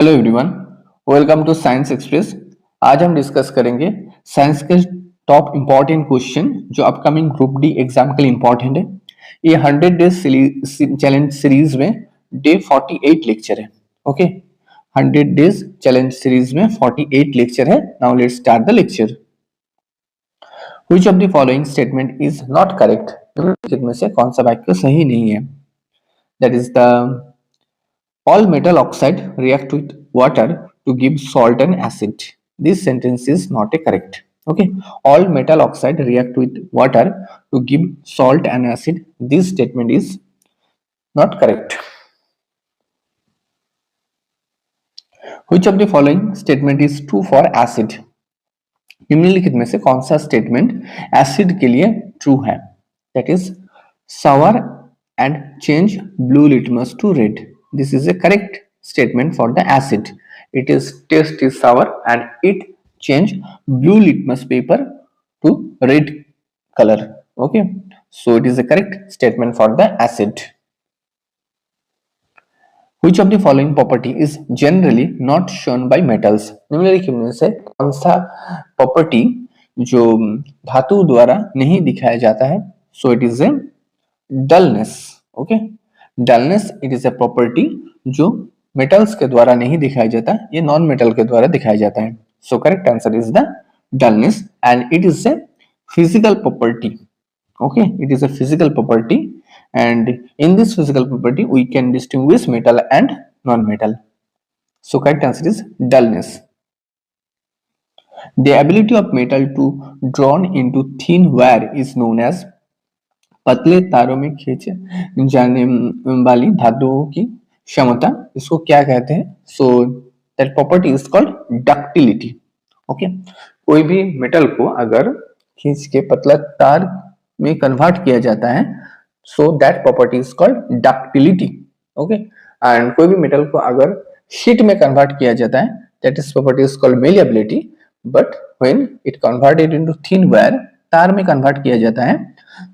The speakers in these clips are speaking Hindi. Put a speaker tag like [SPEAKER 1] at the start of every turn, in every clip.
[SPEAKER 1] Hello everyone, welcome to science express. आज हम डिस्कस करेंगे साइंस के टॉप इम्पोर्टेंट क्वेश्चन जो अपकमिंग ग्रुप डी एग्जाम के लिए इम्पोर्टेंट है। ये 100 डेज चैलेंज सीरीज में डे 48 लेक्चर है। ओके, 100 डेज चैलेंज सीरीज में 48 लेक्चर है। Now let's start the lecture. Which of the following statement is not correct? में से कौन सा वाक्य सही नहीं है? That is the all metal oxide react with water to give salt and acid. This sentence is not a correct. Okay, all metal oxide react with water to give salt and acid. This statement is not correct. Which of the following statement is true for acid? निम्नलिखित में से कौन सा स्टेटमेंट एसिड के लिए ट्रू है? That is sour and change blue litmus to red. This is a correct statement for the acid. It is taste is sour and it change blue litmus paper to red color. Okay, so it is a correct statement for the acid. Which of the following property is generally not shown by metals? निम्नलिखित में से कौन सा प्रॉपर्टी जो धातु द्वारा नहीं दिखाया जाता है? So it is a dullness. Okay, dullness it is a property जो metals के द्वारा नहीं दिखाया जाता, ये नॉन मेटल के द्वारा दिखाया जाता है. So correct answer is the dullness and it is a physical property. Okay, it is a physical property and in this physical property we can distinguish metal and non-metal. So correct answer is dullness. The ability of metal to drawn into thin wire is known as पतले तारों में खींचे जाने वाली धातुओं की क्षमता, इसको क्या कहते हैं? So that property is called ductility. Okay, कोई भी मेटल को अगर खींच के पतला तार में कन्वर्ट किया जाता है, so that property is called ductility. Okay, and कोई भी मेटल को अगर शीट में कन्वर्ट किया जाता है, that is property is called malleability. But when it converted into thin wire, तार में कन्वर्ट किया जाता है,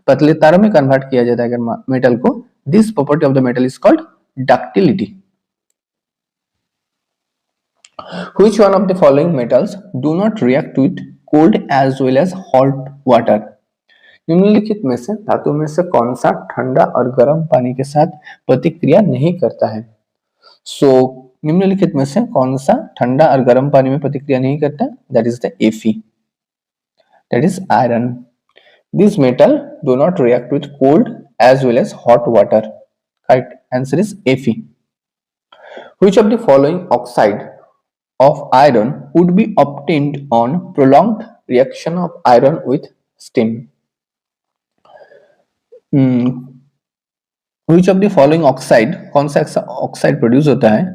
[SPEAKER 1] पतले तारों में कन्वर्ट किया जाता है अगर मेटल को, this property of the metal is called ductility. Which one of the following metals do not react with cold as well as hot water? निम्नलिखित में से धातु में से कौन सा ठंडा और गर्म पानी के साथ प्रतिक्रिया नहीं करता है? निम्नलिखित में से कौन सा ठंडा और गर्म पानी में प्रतिक्रिया नहीं करता? That is the Fe, that is iron. This metal do not react with cold as well as hot water. Correct answer is Fe. Which of the following oxide of iron would be obtained on prolonged reaction of iron with steam? Which of the following oxide, कौन सा oxide produce होता है?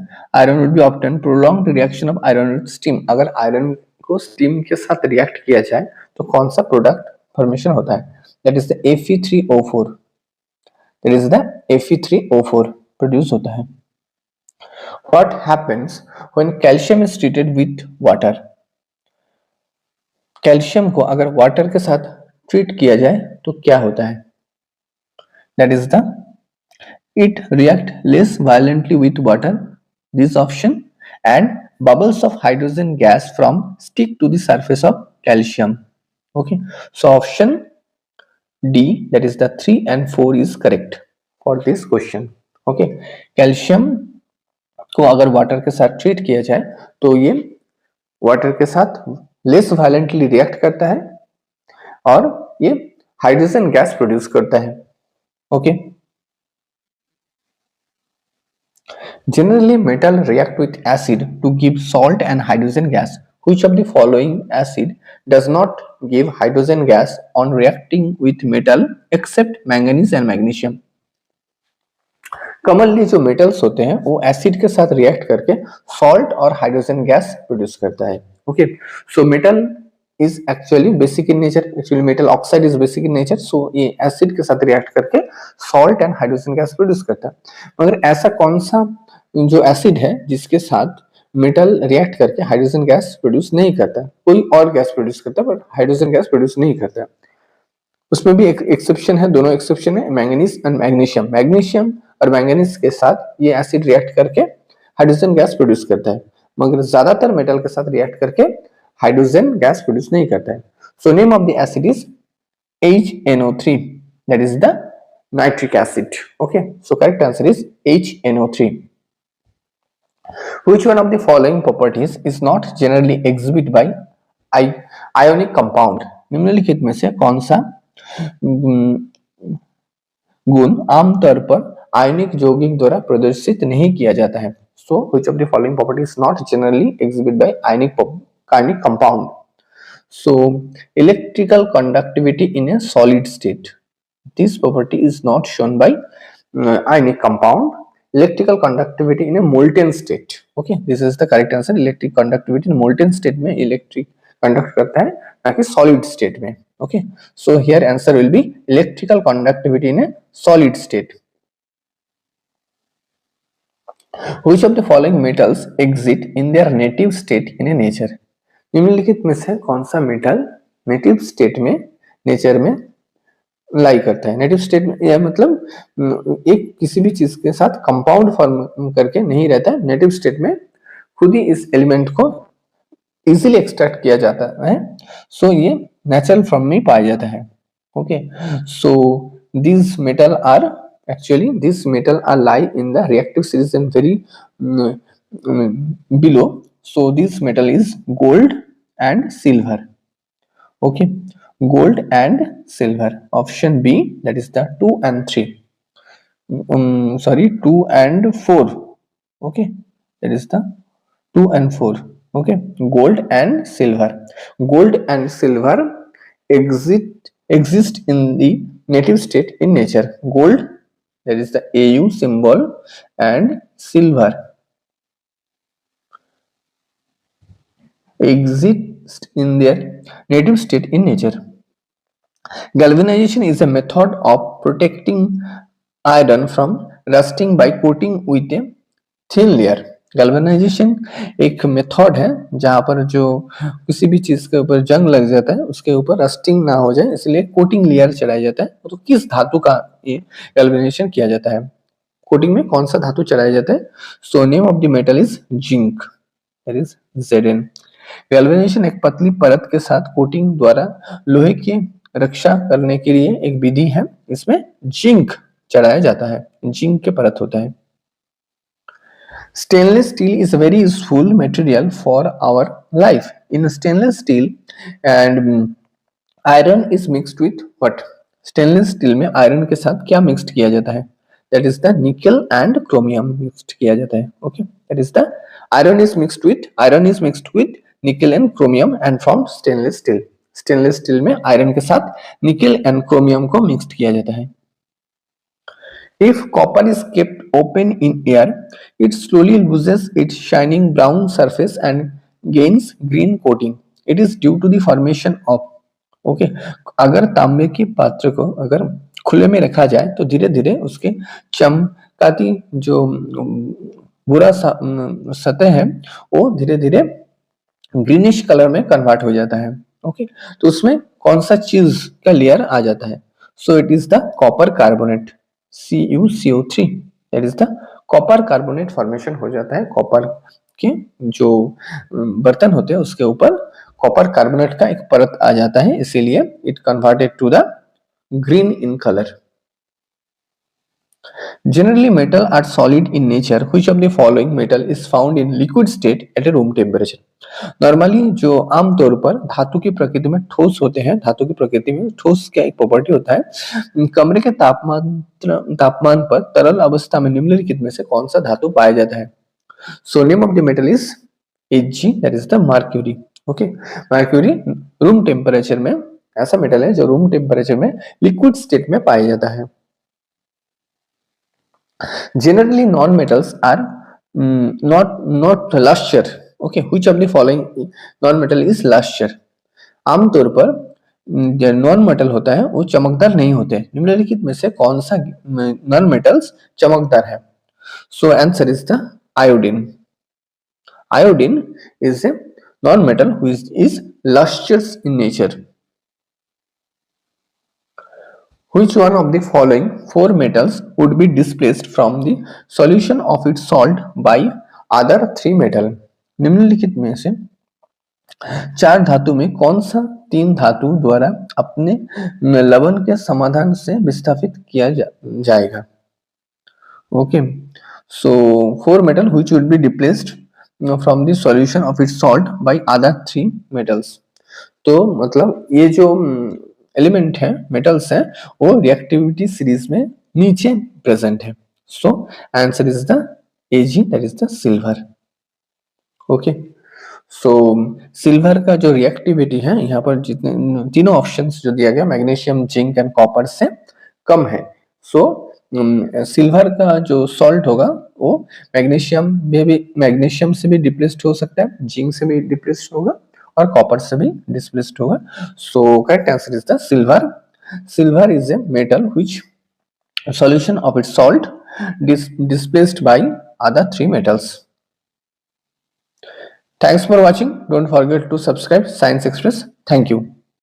[SPEAKER 1] Iron would be obtained prolonged reaction of iron with steam. अगर iron को steam के साथ react किया जाए तो कौन सा product फॉर्मेशन होता है? That is the Fe3O4. That is the Fe3O4 produce होता है. What happens when calcium is treated with water? Calcium को अगर वाटर के साथ ट्रीट किया जाए तो क्या होता है? That is the it react less violently with water, this option, and bubbles of hydrogen gas from stick to the surface of calcium. Okay, so option D, that is the 3 and 4 is correct for this question. Okay, calcium को अगर वाटर के साथ ट्रीट किया जाए तो ये वाटर के साथ लेस वायलेंटली रिएक्ट करता है और ये हाइड्रोजन गैस प्रोड्यूस करता है. Okay, generally metal react with acid to give salt and hydrogen gas. Which of the following acid does not give hydrogen gas on reacting with metal except manganese and magnesium? Commonly जो मेटल्स होते हैं वो एसिड के साथ रिएक्ट करके सॉल्ट और हाइड्रोजन गैस प्रोड्यूस करता है. Okay, so metal is actually basic in nature, actually metal oxide is basic in nature. So ये एसिड के साथ रिएक्ट करके salt and hydrogen gas produce करता है. मगर ऐसा कौन सा जो एसिड है जिसके साथ मेटल रिएक्ट करके हाइड्रोजन गैस प्रोड्यूस नहीं करता? कोई और गैस प्रोड्यूस करता है बट हाइड्रोजन गैस प्रोड्यूस नहीं करता. उसमें भी एक एक्सेप्शन है, दोनों एक्सेप्शन है, मैंगनीज एंड मैग्नीशियम. मैग्नीशियम और मैंगनीज के साथ ये एसिड रिएक्ट करके हाइड्रोजन गैस प्रोड्यूस करता है, मगर ज्यादातर मेटल के साथ रिएक्ट करके हाइड्रोजन गैस प्रोड्यूस नहीं करता है। So name of the acid is HNO3, that is the nitric acid. Okay, so correct answer is HNO3. Which one of the following properties is not generally exhibited by ionic compound? निम्नलिखित में से कौन सा गुण आमतौर पर आयनिक यौगिक द्वारा प्रदर्शित नहीं किया जाता है? So which of the following property is not generally exhibited by ionic compound? So electrical conductivity in a solid state. This property is not shown by ionic compound. Electrical conductivity in a molten state. Okay, this is the correct answer. Electric conductivity in molten state में electric conduct करता है, ना कि solid state में. Okay, so here answer will be electrical conductivity in a solid state. Which of the following metals exist in their native state in a nature? निम्नलिखित में से कौन सा मेटल नेटिव स्टेट में नेचर में लाई करता है? नेटिव स्टेट में यह मतलब एक किसी भी चीज के साथ कंपाउंड फॉर्म करके नहीं रहता है, नेटिव स्टेट में खुद ही इस एलिमेंट को इजीली एक्सट्रैक्ट किया जाता है। सो ये नेचुरल फॉर्म में पाया जाता है। Okay, so this metal are actually this metal are lie in the reactive series and very below. So this metal is gold and silver. Okay, gold and silver, option B, that is the 2 and 3, sorry 2 and 4. Okay, that is the 2 and 4. Okay, gold and silver. Gold and silver exist in the native state in nature. Gold, that is the AU symbol, and silver exist in their native state in nature. Galvanization is a method of protecting iron from rusting by coating with a thin layer. Galvanisation एक मेथड है जहां पर जो किसी भी चीज के ऊपर जंग लग जाता है उसके ऊपर रस्टिंग ना हो जाए इसलिए कोटिंग लेयर चढ़ाया जाता है। तो किस धातु का ये गैल्वेनाइजेशन किया जाता है? कोटिंग में कौन सा धातु चढ़ाया जाता है? So name of the metal is zinc, that is Zn. Galvanisation एक पतली परत के साथ कोटिंग द्वारा लोहे की रक्षा करने के लिए एक विधि है, इसमें जिंक चढ़ाया जाता है, जिंक के परत होता है। Stainless steel is a very useful material for our life. In stainless steel and iron is mixed with what? Stainless steel में iron के साथ क्या mixed किया जाता है? That is the nickel and chromium mixed किया जाता है. Okay, that is the iron is mixed with nickel and chromium and from stainless steel. Stainless steel में iron के साथ nickel and chromium को mixed किया जाता है. If copper is kept open in air, it slowly loses its shining brown surface and gains green coating. It is due to the formation of, okay, अगर तांबे की पात्र को अगर खुले में रखा जाए तो धीरे धीरे उसके चमकाती जो बुरा सतह है वो धीरे धीरे ग्रीनिश कलर में कन्वर्ट हो जाता है। ओके, तो उसमें कौन सा चीज का लेयर आ जाता है? So it is the copper carbonate, CuCO3, that is the copper carbonate formation हो जाता है। कॉपर के जो बर्तन होते हैं उसके ऊपर कॉपर कार्बोनेट का एक परत आ जाता है, इसीलिए it converted to the green in colour. Generally, metal are solid in nature. Which of the following metal is found in liquid state at a room temperature? Normally जो आमतौर पर धातु की प्रकृति में ठोस होते हैं, धातु की प्रकृति में ठोस का एक प्रॉपर्टी होता है, कमरे के तापमान पर तरल अवस्था में निम्नलिखित में से कौन सा धातु पाया जाता है? So name of the metal is Hg, that is the mercury. Okay, mercury room temperature में ऐसा मेटल है जो रूम टेम्परेचर में लिक्विड स्टेट में पाया जाता है। Generally, non-metals are not luster. Okay, which of the following non-metal is luster? आमतौर पर जो नॉन मेटल होता है वो चमकदार नहीं होते। निम्नलिखित में से कौन सा नॉन मेटल्स चमकदार है? So answer is the iodine. Iodine is a non metal which is lustrous in nature. Which one of the following four metals would be displaced from the solution of its salt by other 3 metal, निम्नलिखित में से 4 धातु में कौन सा 3 धातु द्वारा अपने लवण के समाधान से विस्थापित किया जाएगा। Okay, so 4 metal which would be replaced from the solution of its salt by other 3 metals। तो मतलब ये जो एलिमेंट है, मेटल्स है, वो रिएक्टिविटी सीरीज में नीचे प्रेजेंट है। So answer is the Ag, that is the silver. Okay, so silver का जो रिएक्टिविटी है यहाँ पर जितने तीनों ऑप्शंस जो दिया गया मैग्नीशियम, जिंक एंड कॉपर से कम है। सो सिल्वर का जो सॉल्ट होगा वो मैग्नीशियम से भी डिप्लेस्ड हो सकता है, जिंक से भी डिप्लेस्ड होगा और कॉपर से भी डिस्प्लेस्ड होगा। So correct answer is the silver. Silver is a metal which solution of its salt displaced by other 3 metals। Thanks for watching. Don't forget to subscribe Science Express. Thank you.